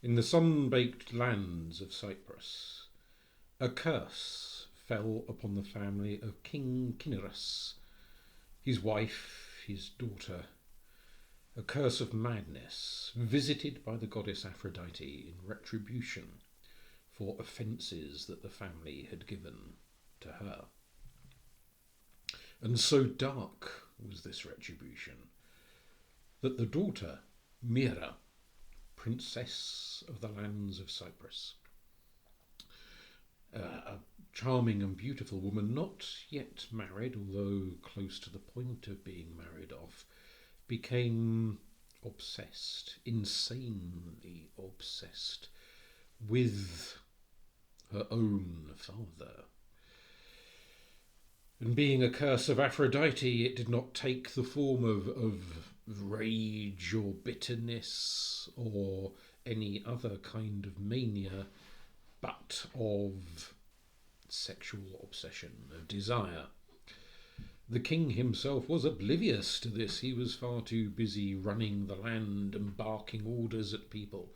In the sun-baked lands of Cyprus, a curse fell upon the family of King Cinyras, his wife, his daughter, a curse of madness visited by the goddess Aphrodite in retribution for offences that the family had given to her. And so dark was this retribution that the daughter, Mira, princess of the lands of Cyprus, a charming and beautiful woman, not yet married, although close to the point of being married off, became obsessed, insanely obsessed, with her own father. And being a curse of Aphrodite, it did not take the form of rage or bitterness or any other kind of mania, but of sexual obsession, of desire. The king himself was oblivious to this. He was far too busy running the land and barking orders at people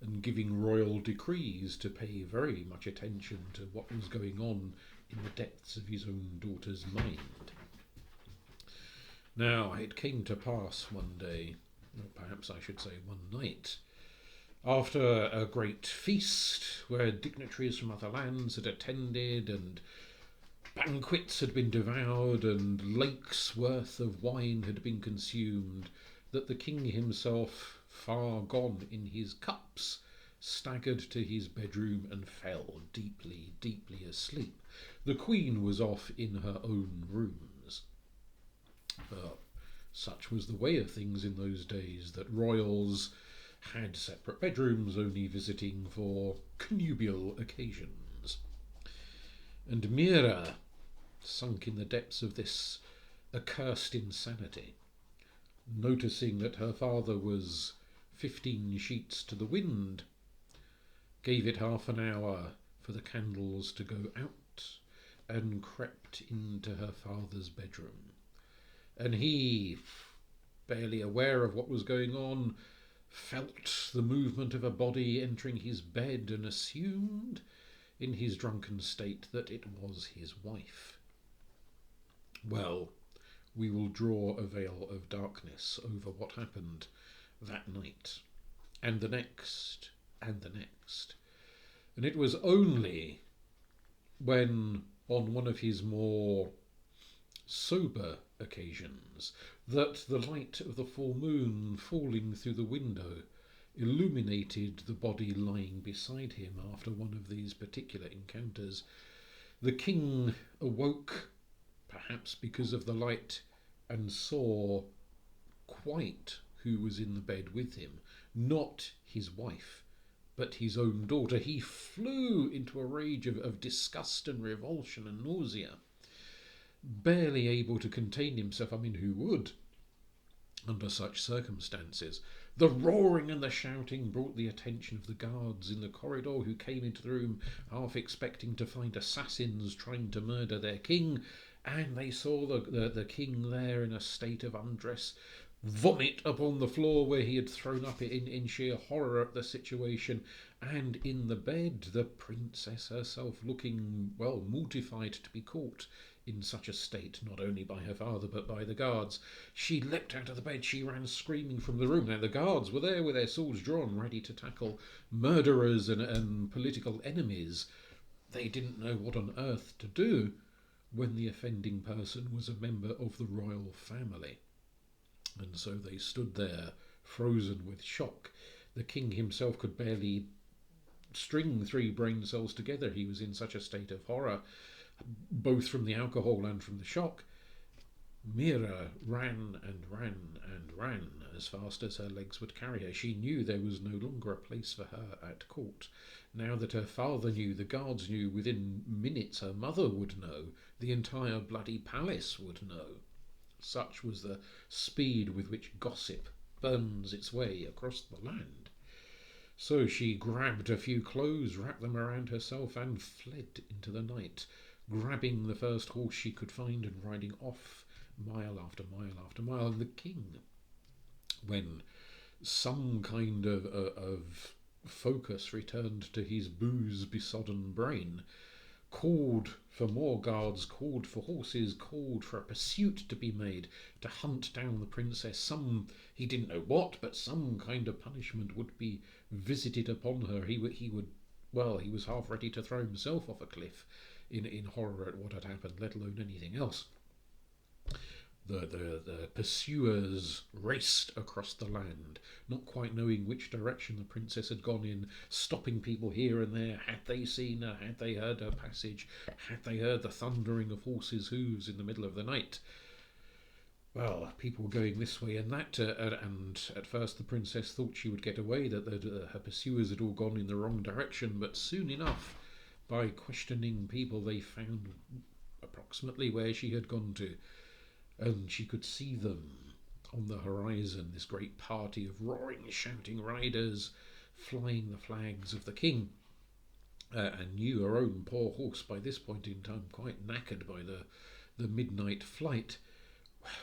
and giving royal decrees to pay very much attention to what was going on in the depths of his own daughter's mind. Now, it came to pass one day, or perhaps I should say one night, after a great feast where dignitaries from other lands had attended and banquets had been devoured and lakes worth of wine had been consumed, that the king himself, far gone in his cups, staggered to his bedroom and fell deeply, deeply asleep. The queen was off in her own rooms. Such was the way of things in those days, that royals had separate bedrooms, only visiting for connubial occasions. And Mira, sunk in the depths of this accursed insanity, noticing that her father was 15 sheets to the wind, gave it half an hour for the candles to go out, and crept into her father's bedroom. And he, barely aware of what was going on, felt the movement of a body entering his bed and assumed, in his drunken state, that it was his wife. Well, we will draw a veil of darkness over what happened that night, and the next, and the next. And it was only when, on one of his more sober occasions, that the light of the full moon falling through the window illuminated the body lying beside him after one of these particular encounters, the king awoke, perhaps because of the light, and saw quite who was in the bed with him. Not his wife, but his own daughter. He flew into a rage of disgust and revulsion and nausea, barely able to contain himself. I mean, who would under such circumstances? The roaring and the shouting brought the attention of the guards in the corridor, who came into the room half expecting to find assassins trying to murder their king, and they saw the king there in a state of undress, vomit upon the floor where he had thrown up in sheer horror at the situation, and in the bed the princess herself, looking, well, mortified to be caught in such a state, not only by her father but by the guards. She leapt out of the bed, she ran screaming from the room. Now the guards were there with their swords drawn, ready to tackle murderers and political enemies. They didn't know what on earth to do when the offending person was a member of the royal family. And so they stood there, frozen with shock. The king himself could barely string 3 brain cells together. He was in such a state of horror, both from the alcohol and from the shock. Mira ran and ran and ran as fast as her legs would carry her. She knew there was no longer a place for her at court. Now that her father knew, the guards knew, within minutes her mother would know, the entire bloody palace would know. Such was the speed with which gossip burns its way across the land. So she grabbed a few clothes, wrapped them around herself, and fled into the night, grabbing the first horse she could find and riding off mile after mile after mile. And the king, when some kind of focus returned to his booze-besodden brain, called for more guards, called for horses, called for a pursuit to be made to hunt down the princess. He didn't know what, but some kind of punishment would be visited upon her. He would, well, he was half ready to throw himself off a cliff in horror at what had happened, let alone anything else. The pursuers raced across the land, not quite knowing which direction the princess had gone in, stopping people here and there. Had they seen her? Had they heard her passage? Had they heard the thundering of horses' hooves in the middle of the night? Well, people were going this way and that, and at first the princess thought she would get away, that her pursuers had all gone in the wrong direction, but soon enough, by questioning people, they found approximately where she had gone to. And she could see them on the horizon, this great party of roaring, shouting riders, flying the flags of the king, and knew her own poor horse by this point in time, quite knackered by the midnight flight,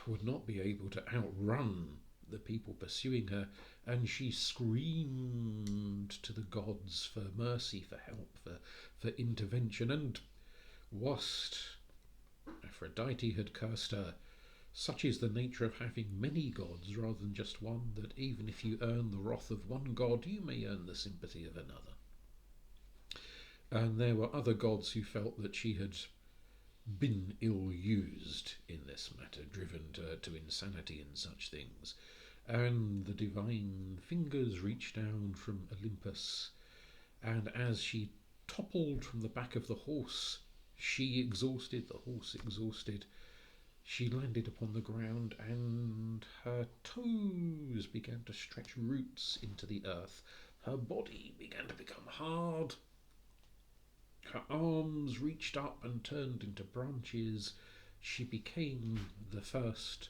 would not be able to outrun the people pursuing her, and she screamed to the gods for mercy, for help, for intervention, and whilst Aphrodite had cursed her, such is the nature of having many gods rather than just one, that even if you earn the wrath of one god, you may earn the sympathy of another. And there were other gods who felt that she had been ill-used in this matter, driven to insanity in such things. And the divine fingers reached down from Olympus, and as she toppled from the back of the horse, she exhausted, the horse exhausted, she landed upon the ground, and her toes began to stretch roots into the earth. Her body began to become hard. Her arms reached up and turned into branches. She became the first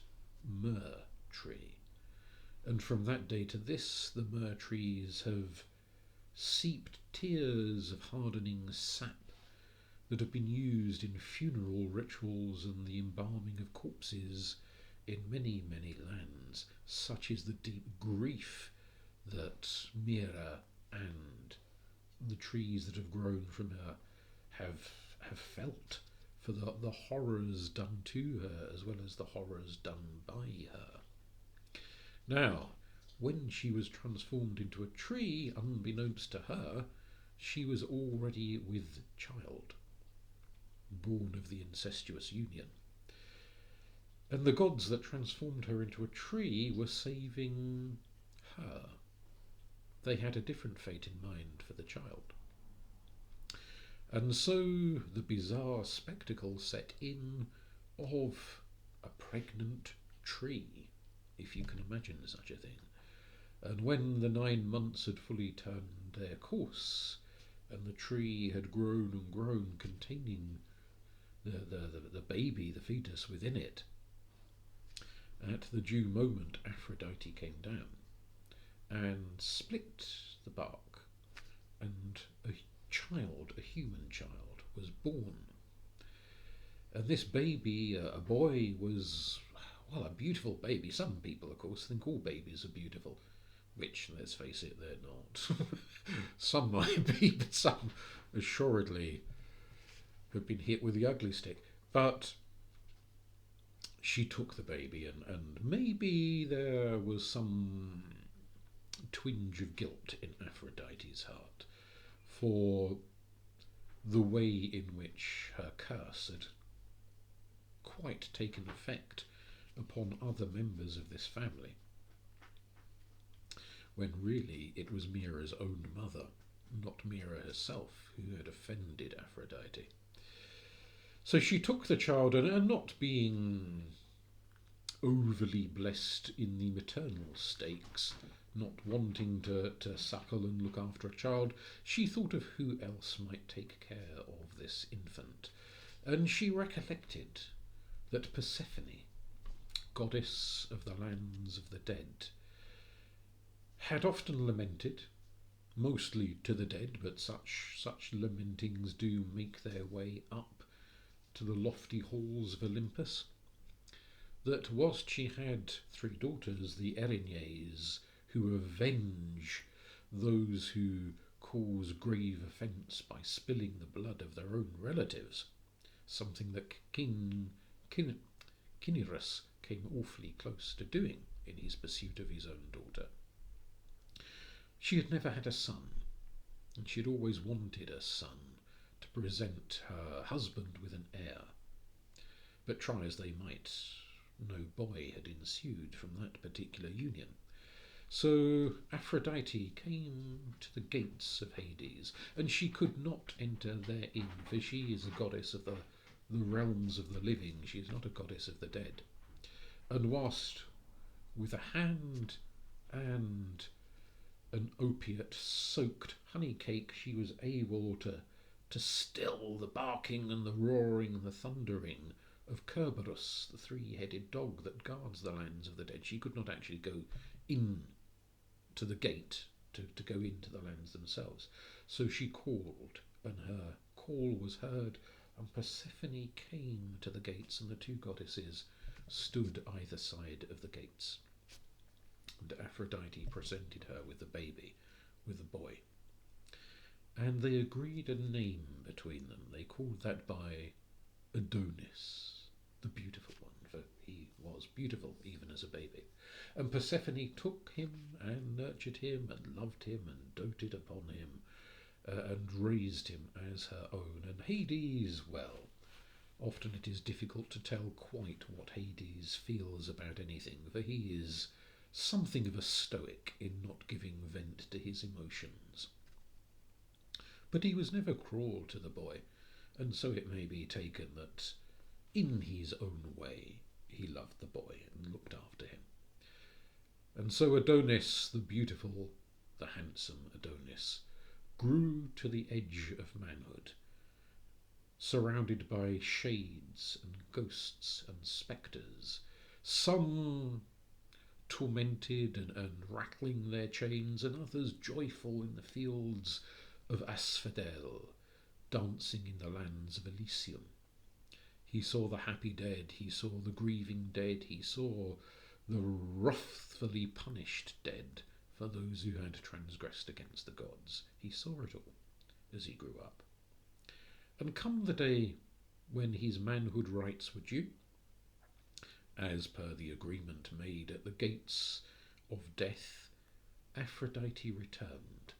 myrrh tree. And from that day to this, the myrrh trees have seeped tears of hardening sap that have been used in funeral rituals and the embalming of corpses in many, many lands. Such is the deep grief that Mira and the trees that have grown from her have felt for the horrors done to her as well as the horrors done by her. Now, when she was transformed into a tree, unbeknownst to her, she was already with child, born of the incestuous union. And the gods that transformed her into a tree were saving her. They had a different fate in mind for the child. And so the bizarre spectacle set in of a pregnant tree, if you can imagine such a thing. And when the 9 months had fully turned their course, and the tree had grown and grown, containing the baby, the fetus within it, at the due moment Aphrodite came down and split the bark, and a human child, was born. And this baby, a boy, was, well, a beautiful baby. Some people, of course, think all babies are beautiful, which, let's face it, they're not. Some might be, but some assuredly have been hit with the ugly stick. But she took the baby, and maybe there was some twinge of guilt in Aphrodite's heart for the way in which her curse had quite taken effect upon other members of this family, when really it was Mira's own mother, not Mira herself, who had offended Aphrodite. So she took the child, and not being overly blessed in the maternal stakes, not wanting to suckle and look after a child, she thought of who else might take care of this infant. And she recollected that Persephone, goddess of the lands of the dead, had often lamented, mostly to the dead, but such lamentings do make their way up to the lofty halls of Olympus, that whilst she had 3 daughters, the Erinyes, who avenge those who cause grave offence by spilling the blood of their own relatives, something that Cinyras came awfully close to doing in his pursuit of his own daughter. She had never had a son, and she had always wanted a son to present her husband with an heir. But try as they might, no boy had ensued from that particular union. So Aphrodite came to the gates of Hades, and she could not enter therein, for she is a goddess of the realms of the living, she is not a goddess of the dead. And whilst with a hand and an opiate-soaked honey cake she was able to still the barking and the roaring and the thundering of Kerberos, the three-headed dog that guards the lands of the dead. She could not actually go in to the gate to go into the lands themselves. So she called, and her call was heard, and Persephone came to the gates, and the two goddesses stood either side of the gates. And Aphrodite presented her with the baby, with the boy. And they agreed a name between them. They called that by Adonis, the beautiful one, for he was beautiful even as a baby. And Persephone took him and nurtured him and loved him and doted upon him and raised him as her own. And Hades, well, often it is difficult to tell quite what Hades feels about anything, for he is something of a stoic in not giving vent to his emotions. But he was never cruel to the boy, and so it may be taken that in his own way he loved the boy and looked after him. And so Adonis, the beautiful, the handsome Adonis, grew to the edge of manhood, surrounded by shades and ghosts and spectres, some tormented and rattling their chains, and others joyful in the fields of Asphodel, dancing in the lands of Elysium. He saw the happy dead, he saw the grieving dead, he saw the wrathfully punished dead for those who had transgressed against the gods. He saw it all as he grew up. And come the day when his manhood rights were due, as per the agreement made at the gates of death, Aphrodite returned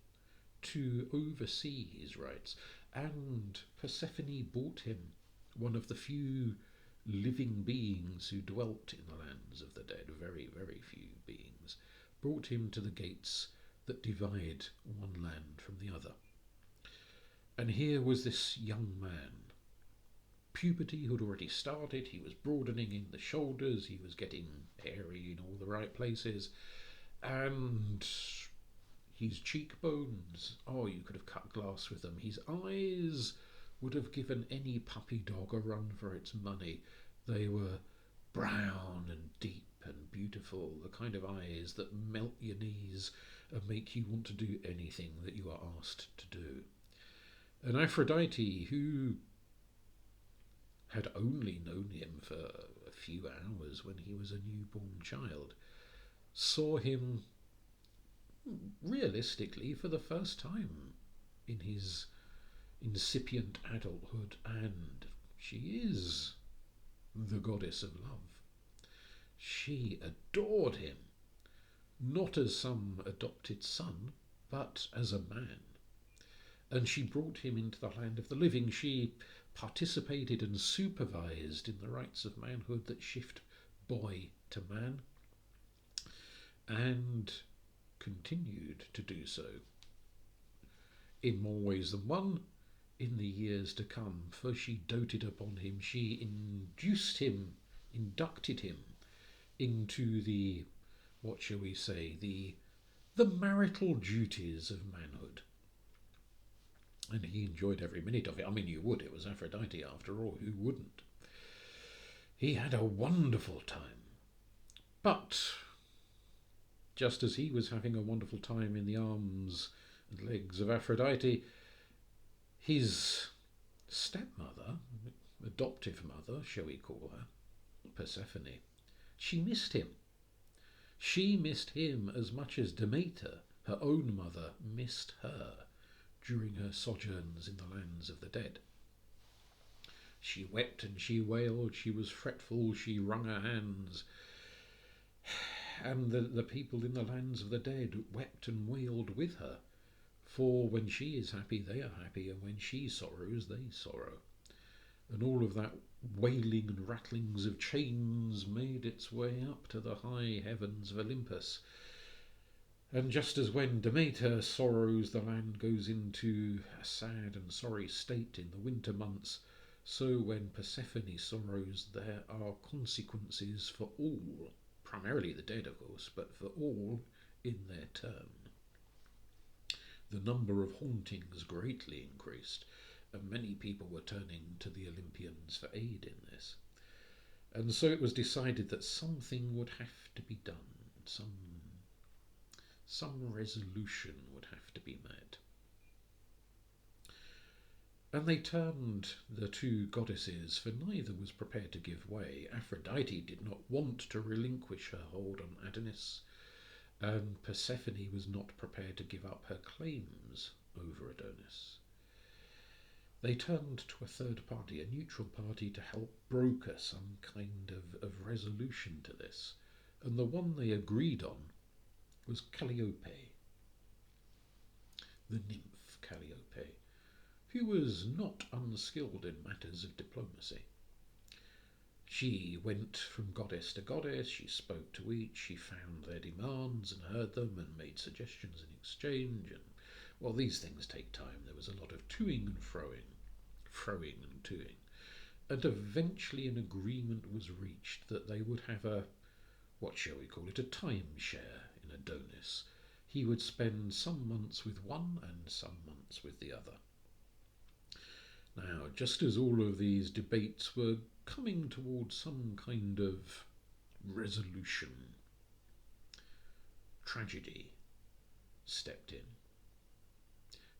to oversee his rights, and Persephone brought him one of the few living beings who dwelt in the lands of the dead, very, very few beings, brought him to the gates that divide one land from the other. And here was this young man. Puberty had already started, he was broadening in the shoulders, he was getting hairy in all the right places, and his cheekbones, oh, you could have cut glass with them. His eyes would have given any puppy dog a run for its money. They were brown and deep and beautiful, the kind of eyes that melt your knees and make you want to do anything that you are asked to do. And Aphrodite, who had only known him for a few hours when he was a newborn child, saw him realistically for the first time in his incipient adulthood, and she is the goddess of love. She adored him, not as some adopted son, but as a man. And she brought him into the land of the living. She participated and supervised in the rights of manhood that shift boy to man, and continued to do so in more ways than one in the years to come, for she doted upon him. She inducted him into the, what shall we say, the marital duties of manhood. And he enjoyed every minute of it. I mean, you would. It was Aphrodite after all. Who wouldn't? He had a wonderful time. But just as he was having a wonderful time in the arms and legs of Aphrodite, his stepmother, adoptive mother, shall we call her, Persephone, she missed him. She missed him as much as Demeter her own mother missed her during her sojourns in the lands of the dead. She wept and she wailed, she was fretful, she wrung her hands. And the people in the lands of the dead wept and wailed with her. For when she is happy, they are happy, and when she sorrows, they sorrow. And all of that wailing and rattlings of chains made its way up to the high heavens of Olympus. And just as when Demeter sorrows, the land goes into a sad and sorry state in the winter months, so when Persephone sorrows, there are consequences for all, primarily the dead, of course, but for all in their turn. The number of hauntings greatly increased, and many people were turning to the Olympians for aid in this. And so it was decided that something would have to be done, some resolution would have to be met. And they turned the two goddesses, for neither was prepared to give way. Aphrodite did not want to relinquish her hold on Adonis, and Persephone was not prepared to give up her claims over Adonis. They turned to a third party, a neutral party, to help broker some kind of resolution to this, and the one they agreed on was Calliope, the nymph Calliope, who was not unskilled in matters of diplomacy. She went from goddess to goddess, she spoke to each, she found their demands and heard them and made suggestions in exchange, and, well, these things take time. There was a lot of toing and froing and toing, and eventually an agreement was reached that they would have a, what shall we call it, a timeshare in Adonis. He would spend some months with one and some months with the other. Now, just as all of these debates were coming towards some kind of resolution, tragedy stepped in.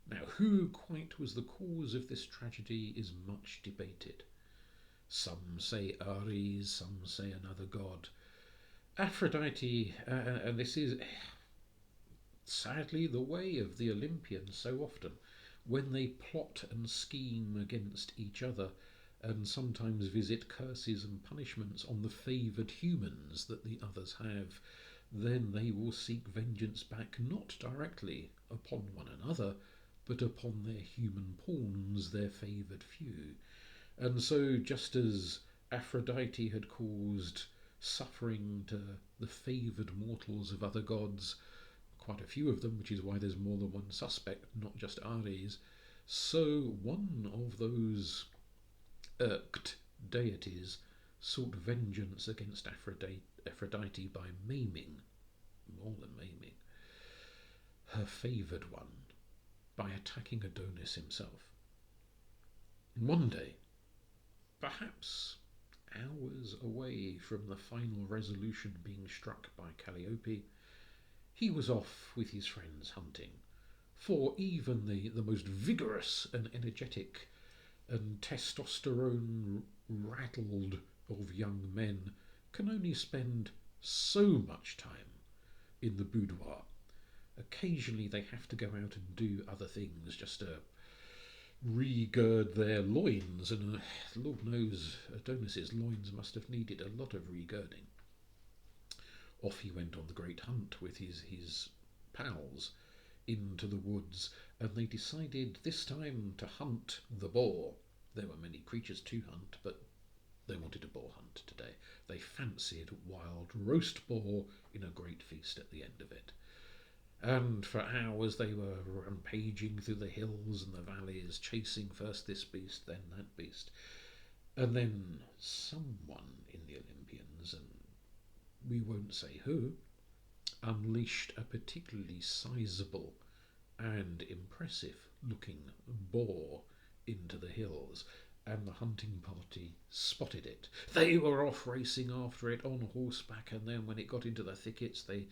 Now, who quite was the cause of this tragedy is much debated. Some say Ares, some say another god. Aphrodite, and this is sadly the way of the Olympians so often, when they plot and scheme against each other and sometimes visit curses and punishments on the favoured humans that the others have, then they will seek vengeance back not directly upon one another, but upon their human pawns, their favoured few. And so just as Aphrodite had caused suffering to the favoured mortals of other gods, quite a few of them, which is why there's more than one suspect, not just Ares, so one of those irked deities sought vengeance against Aphrodite by maiming, more than maiming, her favoured one, by attacking Adonis himself. One day, perhaps hours away from the final resolution being struck by Calliope, he was off with his friends hunting, for even the most vigorous and energetic and testosterone-rattled of young men can only spend so much time in the boudoir. Occasionally they have to go out and do other things just to re-gird their loins, and Lord knows Adonis's loins must have needed a lot of re-girding. Off he went on the great hunt with his pals into the woods, and they decided this time to hunt the boar. There were many creatures to hunt, but they wanted a boar hunt today. They fancied wild roast boar in a great feast at the end of it. And for hours they were rampaging through the hills and the valleys, chasing first this beast, then that beast. And then someone in the Olympians, and we won't say who, unleashed a particularly sizable and impressive looking boar into the hills, and the hunting party spotted it. They were off racing after it on horseback, and then when it got into the thickets they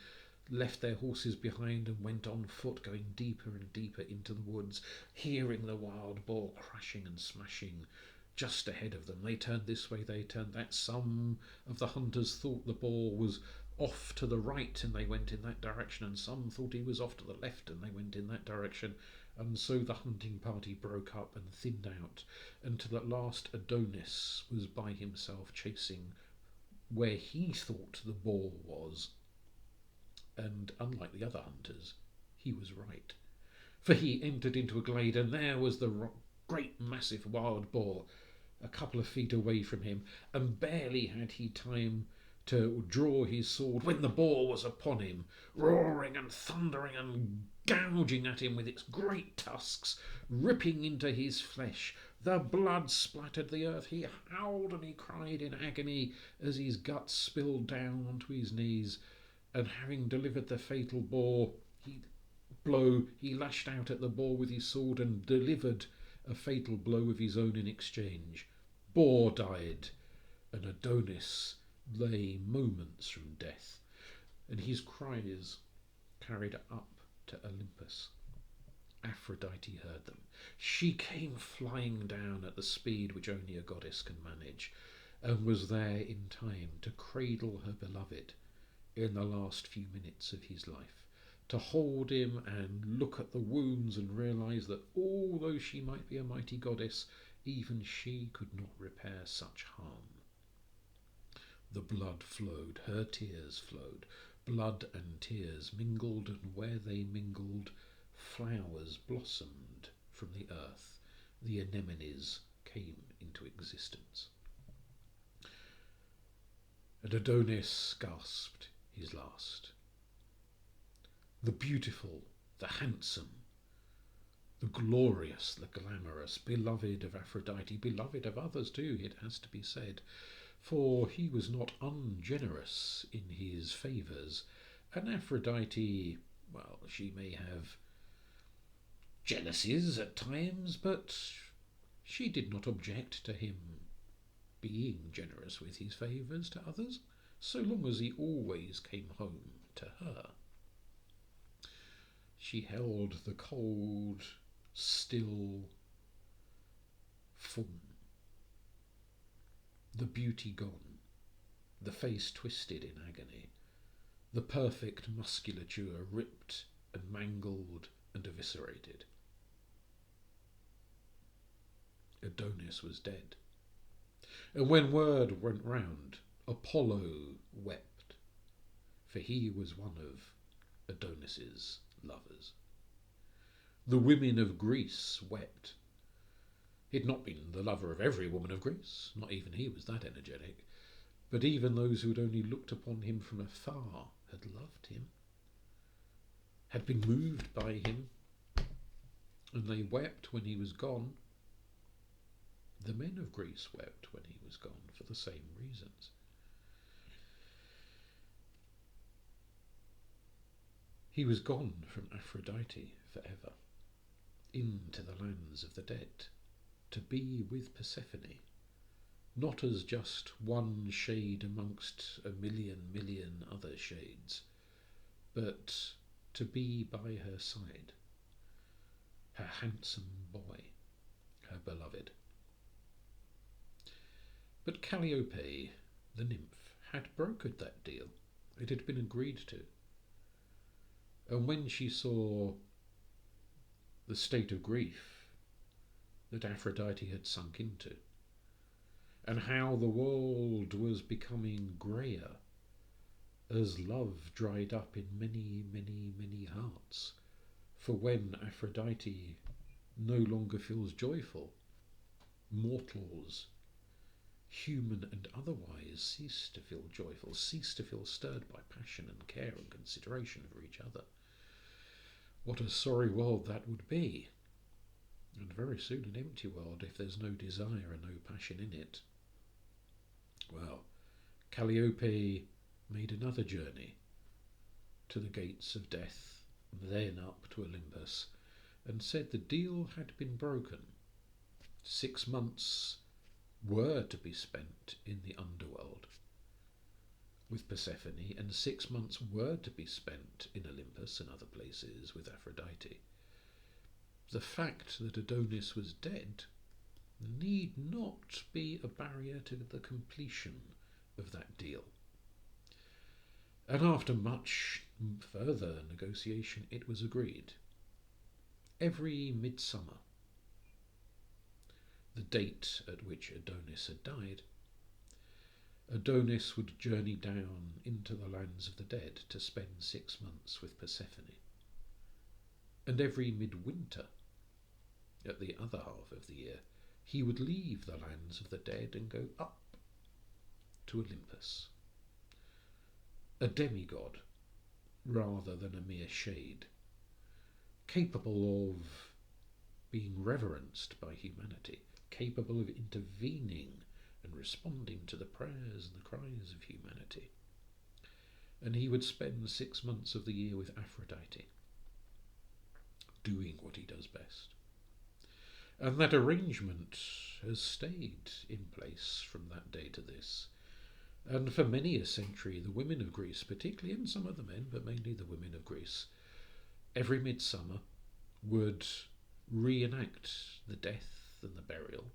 left their horses behind and went on foot, going deeper and deeper into the woods, hearing the wild boar crashing and smashing just ahead of them. They turned this way, they turned that. Some of the hunters thought the boar was off to the right and they went in that direction, and some thought he was off to the left and they went in that direction. And so the hunting party broke up and thinned out, until at last Adonis was by himself chasing where he thought the boar was. And unlike the other hunters, he was right. For he entered into a glade, and there was the great massive wild boar a couple of feet away from him, and barely had he time to draw his sword when the boar was upon him, roaring and thundering and gouging at him with its great tusks, ripping into his flesh. The blood splattered the earth. He howled and he cried in agony as his guts spilled down onto his knees, and having delivered the fatal blow, he lashed out at the boar with his sword and delivered a fatal blow of his own in exchange. Boar died, and Adonis lay moments from death, and his cries carried up to Olympus. Aphrodite heard them. She came flying down at the speed which only a goddess can manage, and was there in time to cradle her beloved in the last few minutes of his life, to hold him and look at the wounds and realise that although she might be a mighty goddess, even she could not repair such harm. The blood flowed, her tears flowed, blood and tears mingled, and where they mingled, flowers blossomed from the earth, the anemones came into existence. And Adonis gasped his last. The beautiful, the handsome, the glorious, the glamorous, beloved of Aphrodite, beloved of others too, it has to be said, for he was not ungenerous in his favours, and Aphrodite, well, she may have jealousies at times, but she did not object to him being generous with his favours to others, so long as he always came home to her. She held the cold, still form, the beauty gone, the face twisted in agony, the perfect musculature ripped and mangled and eviscerated. Adonis was dead. And when word went round, Apollo wept, for he was one of Adonis's lovers. The women of Greece wept. He had not been the lover of every woman of Greece, not even he was that energetic, but even those who had only looked upon him from afar had loved him, had been moved by him, and they wept when he was gone. The men of Greece wept when he was gone for the same reasons. He was gone from Aphrodite forever, into the lands of the dead, to be with Persephone, not as just one shade amongst a million other shades, but to be by her side, her handsome boy, her beloved. But Calliope, the nymph, had brokered that deal. It had been agreed to. And when she saw the state of grief that Aphrodite had sunk into, and how the world was becoming greyer as love dried up in many hearts, for when Aphrodite no longer feels joyful, mortals, human and otherwise, cease to feel joyful, cease to feel stirred by passion and care and consideration for each other. What a sorry world that would be, and very soon an empty world if there's no desire and no passion in it. Well, Calliope made another journey to the gates of death, then up to Olympus, and said the deal had been broken. 6 months were to be spent in the underworld with Persephone, and 6 months were to be spent in Olympus and other places with Aphrodite. The fact that Adonis was dead need not be a barrier to the completion of that deal. And after much further negotiation, it was agreed. Every midsummer, the date at which Adonis had died, Adonis would journey down into the lands of the dead to spend 6 months with Persephone. And every midwinter, at the other half of the year, he would leave the lands of the dead and go up to Olympus, a demigod rather than a mere shade, capable of being reverenced by humanity, capable of intervening and responding to the prayers and the cries of humanity. And he would spend 6 months of the year with Aphrodite, doing what he does best. And that arrangement has stayed in place from that day to this. And for many a century, the women of Greece, particularly, and some of the men, but mainly the women of Greece, every midsummer would reenact the death and the burial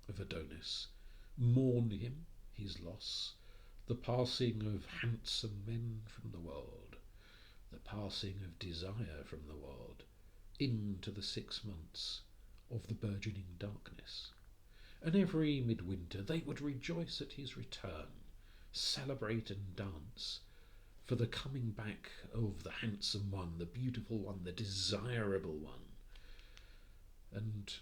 of Adonis, mourn him, his loss, the passing of handsome men from the world, the passing of desire from the world, into the 6 months of the burgeoning darkness. And every midwinter they would rejoice at his return, celebrate and dance for the coming back of the handsome one, the beautiful one, the desirable one. And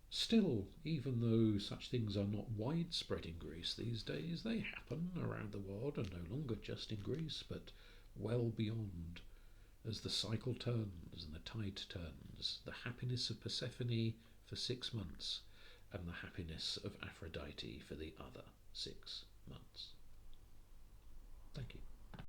still, even though such things are not widespread in Greece these days, they happen around the world, and no longer just in Greece, but well beyond. As the cycle turns and the tide turns, the happiness of Persephone for 6 months, and the happiness of Aphrodite for the other 6 months. Thank you.